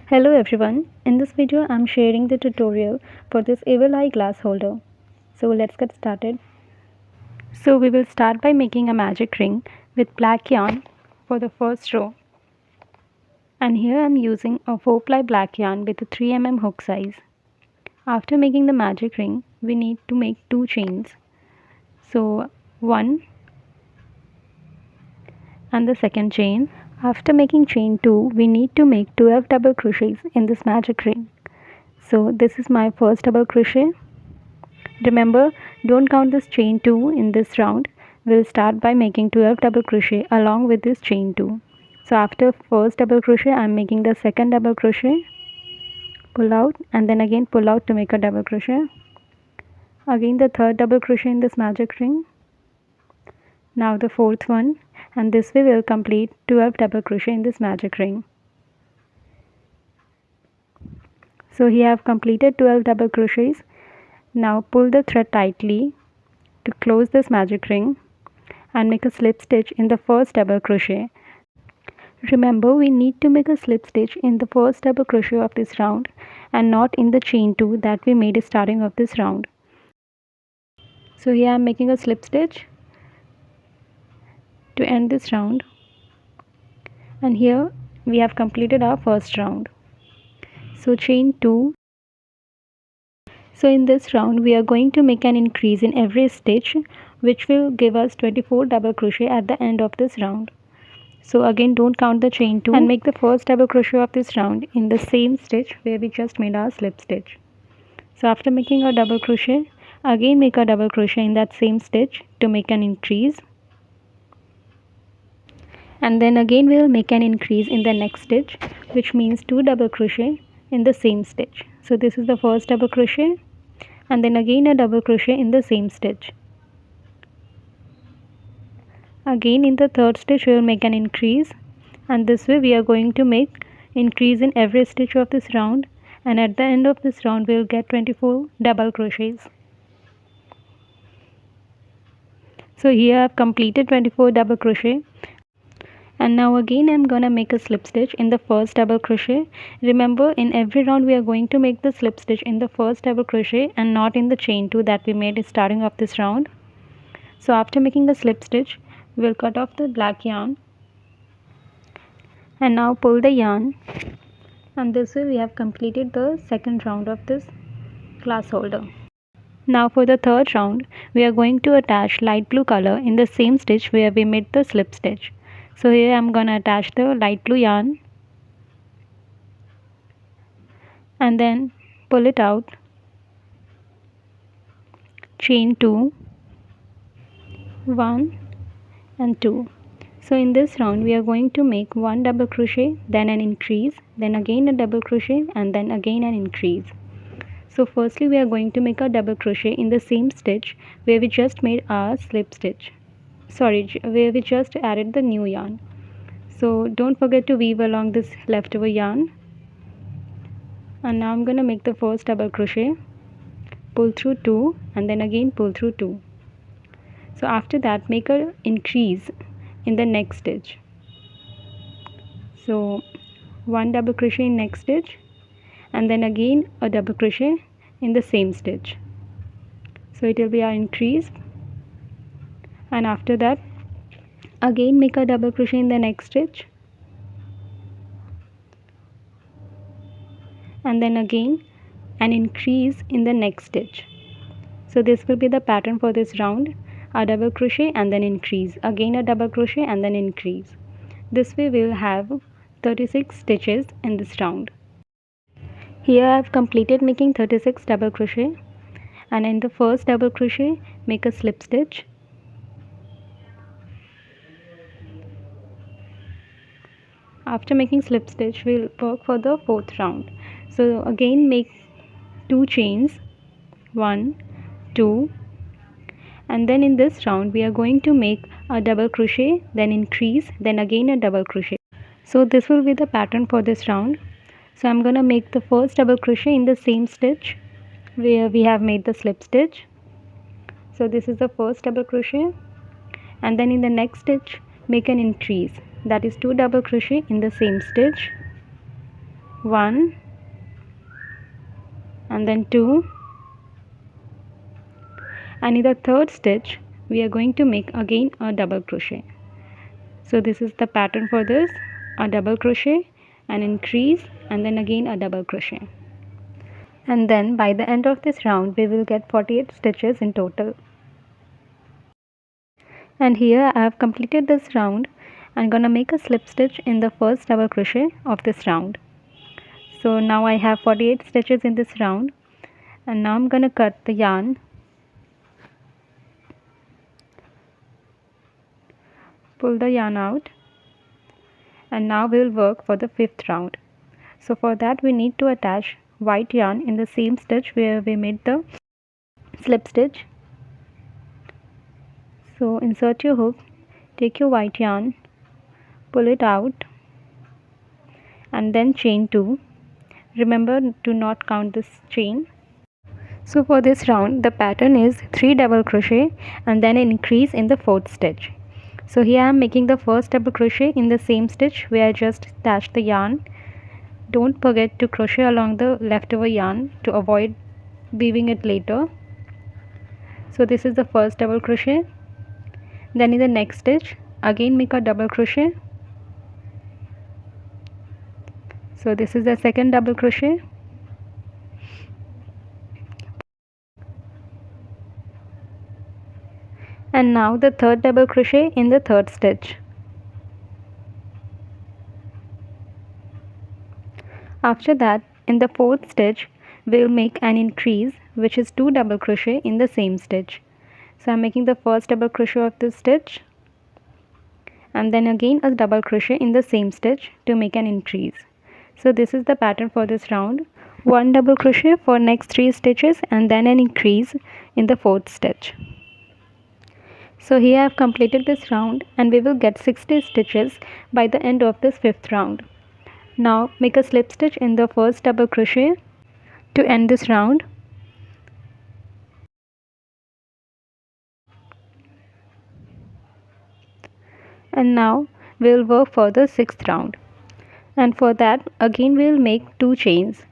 Hello everyone, in this video I'm sharing the tutorial for this evil eye glass holder. So let's get started. So we will start by making a magic ring with black yarn for the first row. And here I'm using a 4-ply black yarn with a 3 mm hook size. After making the magic ring, we need to make 2 chains. So 1 and the second chain. After making chain 2, we need to make 12 double crochets in this magic ring. So this is my first double crochet. Remember, don't count this chain 2 in this round. We'll start by making 12 double crochet along with this chain 2. So after first double crochet, I'm making the second double crochet, pull out and then again pull out to make a double crochet. Again the third double crochet in this magic ring. Now the fourth one, and this way we'll complete 12 double crochet in this magic ring. So here I've completed 12 double crochets. Now pull the thread tightly to close this magic ring and make a slip stitch in the first double crochet. Remember, we need to make a slip stitch in the first double crochet of this round and not in the chain 2 that we made starting of this round. So here I am making a slip stitch to end this round, and here we have completed our first round. So chain 2. So in this round we are going to make an increase in every stitch, which will give us 24 double crochet at the end of this round. So again, don't count the chain 2 and make the first double crochet of this round in the same stitch where we just made our slip stitch. So after making a double crochet, again make a double crochet in that same stitch to make an increase, and then again we will make an increase in the next stitch, which means 2 double crochet in the same stitch. So this is the first double crochet, and then again a double crochet in the same stitch. Again in the third stitch we will make an increase, and this way we are going to make increase in every stitch of this round, and at the end of this round we will get 24 double crochets. So here I have completed 24 double crochet, and now again I'm gonna make a slip stitch in the first double crochet. Remember, in every round we are going to make the slip stitch in the first double crochet and not in the chain 2 that we made starting of this round. So after making a slip stitch, we'll cut off the black yarn and now pull the yarn, and this way we have completed the second round of this glass holder. Now for the third round, we are going to attach light blue color in the same stitch where we made the slip stitch. So here I'm gonna attach the light blue yarn and then pull it out, chain 2, 1 and 2. So in this round we are going to make 1 double crochet, then an increase, then again a double crochet, and then again an increase. So firstly we are going to make a double crochet in the same stitch where we just made our slip stitch. Where we just added the new yarn. So don't forget to weave along this leftover yarn. And now I'm going to make the first double crochet, pull through 2 and then again pull through 2. So after that make a increase in the next stitch. So 1 double crochet in next stitch and then again a double crochet in the same stitch. So it will be our increase, and after that again make a double crochet in the next stitch and then again an increase in the next stitch. So this will be the pattern for this round: a double crochet and then increase, again a double crochet and then increase. This way we will have 36 stitches in this round. Here I have completed making 36 double crochet, and in the first double crochet make a slip stitch, after making slip stitch we'll work for the fourth round. So again make 2 chains, 1, 2, and then in this round we are going to make a double crochet, then increase, then again a double crochet. So this will be the pattern for this round. So I'm gonna make the first double crochet in the same stitch where we have made the slip stitch. So this is the first double crochet, and then in the next stitch make an increase, that is 2 double crochet in the same stitch, 1 and then 2, and in the third stitch we are going to make again a double crochet. So this is the pattern for this: a double crochet, an increase, and then again a double crochet. And then by the end of this round we will get 48 stitches in total. And here I have completed this round. I'm gonna make a slip stitch in the first double crochet of this round. So now I have 48 stitches in this round, and now I'm gonna cut the yarn, pull the yarn out, and now we will work for the fifth round. So for that we need to attach white yarn in the same stitch where we made the slip stitch. So insert your hook, take your white yarn, pull it out, and then chain 2. Remember to not count this chain. So for this round the pattern is 3 double crochet and then an increase in the fourth stitch. So here I am making the first double crochet in the same stitch where I just attached the yarn. Don't forget to crochet along the leftover yarn to avoid weaving it later. So this is the first double crochet. Then in the next stitch again make a double crochet. So this is the second double crochet. And now the third double crochet in the third stitch. After that, in the fourth stitch we'll make an increase, which is 2 double crochet in the same stitch. So I'm making the first double crochet of this stitch and then again a double crochet in the same stitch to make an increase. So this is the pattern for this round: 1 double crochet for next 3 stitches and then an increase in the fourth stitch. So here I have completed this round and we will get 60 stitches by the end of this fifth round. Now make a slip stitch in the first double crochet to end this round. And now we will work for the sixth round, and for that again we will make 2 chains.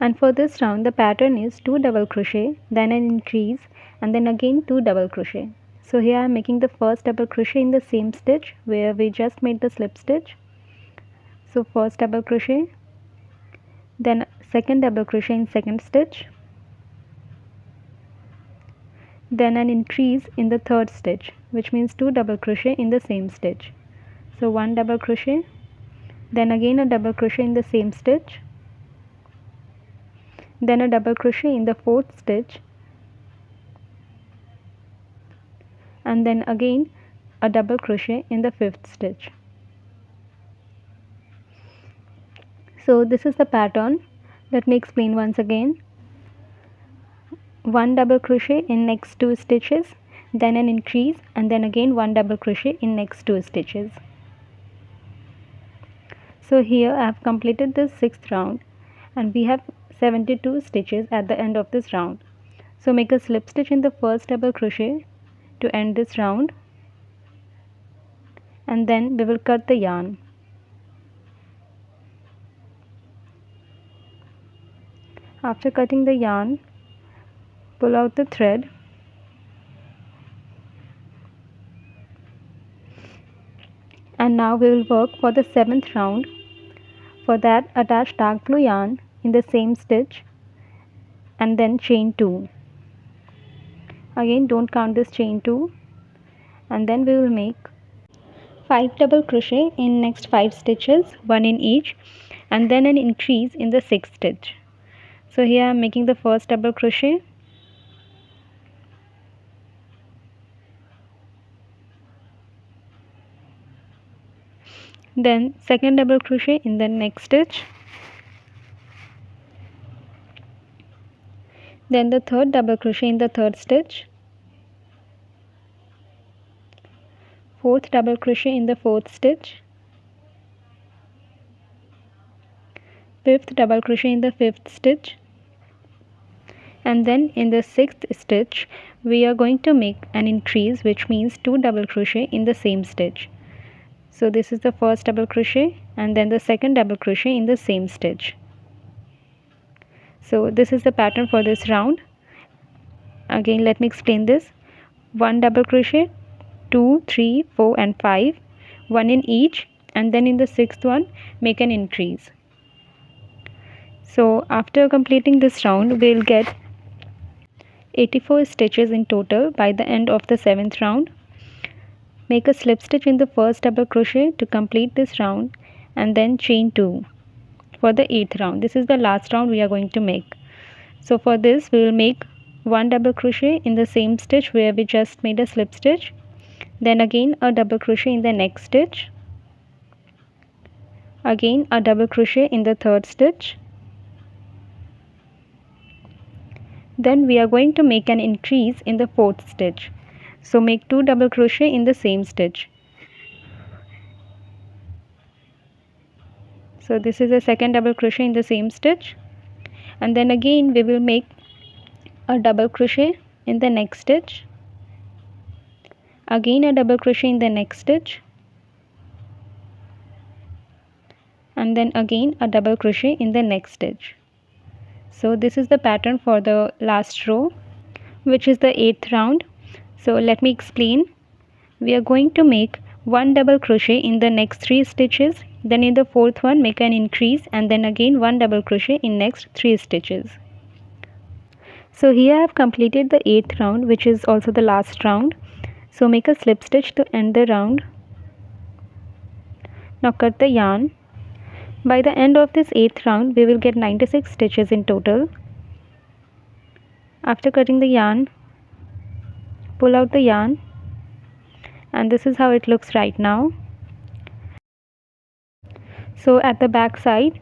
And for this round the pattern is 2 double crochet, then an increase, and then again 2 double crochet. So here I am making the first double crochet in the same stitch where we just made the slip stitch. So first double crochet, then second double crochet in second stitch, then an increase in the third stitch, which means 2 double crochet in the same stitch. So 1 double crochet, then again a double crochet in the same stitch, then a double crochet in the fourth stitch, and then again a double crochet in the fifth stitch. So this is the pattern. Let me explain once again. 1 double crochet in next 2 stitches, then an increase, and then again 1 double crochet in next 2 stitches. So here I have completed the sixth round and we have 72 stitches at the end of this round. So make a slip stitch in the first double crochet to end this round, and then we will cut the yarn. After cutting the yarn, pull out the thread and now we will work for the seventh round. For that attach dark blue yarn in the same stitch and then chain 2. Again don't count this chain 2, and then we will make 5 double crochet in next 5 stitches, 1 in each, and then an increase in the sixth stitch. So here I am making the first double crochet, then second double crochet in the next stitch, then the third double crochet in the third stitch, fourth double crochet in the fourth stitch, fifth double crochet in the fifth stitch, and then in the sixth stitch we are going to make an increase, which means 2 double crochet in the same stitch. So this is the first double crochet and then the second double crochet in the same stitch. So this is the pattern for this round. Again, let me explain this. 1 double crochet, 2, 3, 4 and 5, 1 in each, and then in the sixth one make an increase. So after completing this round, we'll get 84 stitches in total by the end of the 7th round. Make a slip stitch in the first double crochet to complete this round and then chain 2 for the 8th round. This is the last round we are going to make. So for this we will make 1 double crochet in the same stitch where we just made a slip stitch, then again a double crochet in the next stitch, again a double crochet in the third stitch, then we are going to make an increase in the fourth stitch. So make 2 double crochet in the same stitch. So this is the second double crochet in the same stitch, and then again we will make a double crochet in the next stitch, again a double crochet in the next stitch, and then again a double crochet in the next stitch. So this is the pattern for the last row, which is the 8th round. So let me explain. We are going to make 1 double crochet in the next 3 stitches, then in the 4th one make an increase, and then again 1 double crochet in next 3 stitches. So here I have completed the 8th round, which is also the last round. So make a slip stitch to end the round. Now cut the yarn. By the end of this 8th round, we will get 96 stitches in total. After cutting the yarn, pull out the yarn, and this is how it looks right now. So at the back side,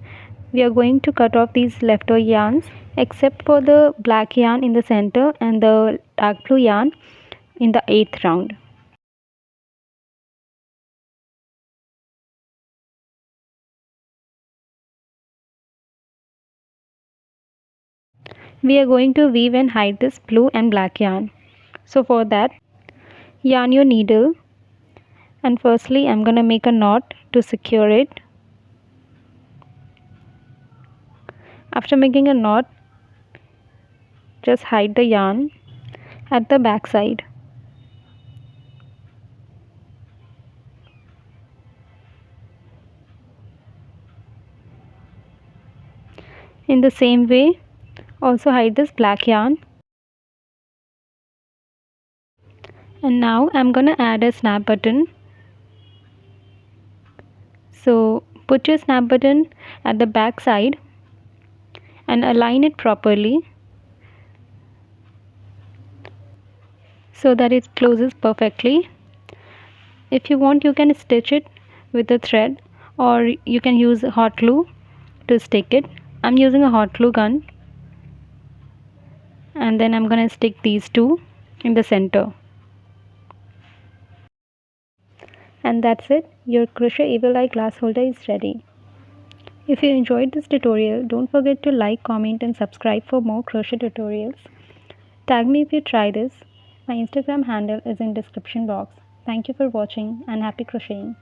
we are going to cut off these leftover yarns, except for the black yarn in the center and the dark blue yarn in the 8th round. We are going to weave and hide this blue and black yarn. So for that, yarn your needle, and firstly I'm gonna make a knot to secure it. After making a knot, just hide the yarn at the back side. In the same way, also hide this black yarn. And now I'm gonna add a snap button. So put your snap button at the back side and align it properly so that it closes perfectly. If you want, you can stitch it with a thread, or you can use hot glue to stick it. I'm using a hot glue gun, and then I'm gonna stick these two in the center. And that's it. Your crochet evil eye glass holder is ready. If you enjoyed this tutorial, don't forget to like, comment and subscribe for more crochet tutorials. Tag me if you try this. My Instagram handle is in description box. Thank you for watching and happy crocheting.